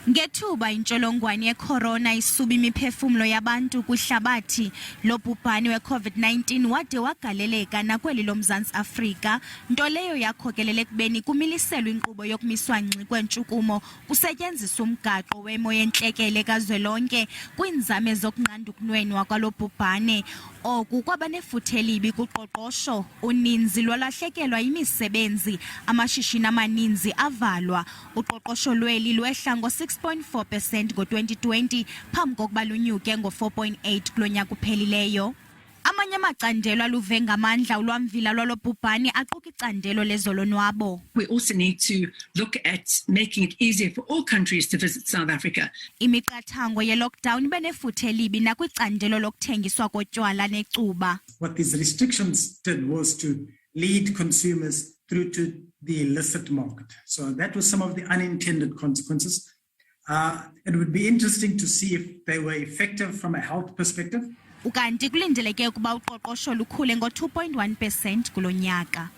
Ngethuba intsholongwane ye-corona isuba imiphefumlo yabantu kwihlabathi, lo bhubhane we-COVID-19 wade wagaleleka nakweli loMzantsi Afrika, nto leyo yakhokelela ekubeni kumiliselwa inkqubo yokumiswa ngxi kwentshukumo kusetyenziswa umgaqo wemo yentlekele kazwelonke kwiinzame zokunqanda ukunwenwa kwalo bhubhane. Oku kwaba nefuthe elibi kuqoqosho, uninzi lwalahlekelwa yimisebenzi, amashishini amaninzi avalwa, uqoqosho lweli lwehla ngo-6.4% ngo-2020 phambi kokuba lunyuke ngo-4.8 kulo nyaka uphelileyo. Amanye amacandelo aluve ngamandla ulwamvila lwalo bhubhane aquka icandelo lezolonwabo. We also need to look at making it easier for all countries to visit South Africa. Imiqathango ye-lockdown ibe nefuthe elibi nakwicandelo lokuthengiswa kotywala necuba. What these restrictions did was to lead consumers through to the illicit market. So that was some of the unintended consequences. It would be interesting to see if they were effective from a health perspective. Ukanti kulindeleke ukuba uqoqosho lukhule ngo-2.1% kulo nyaka.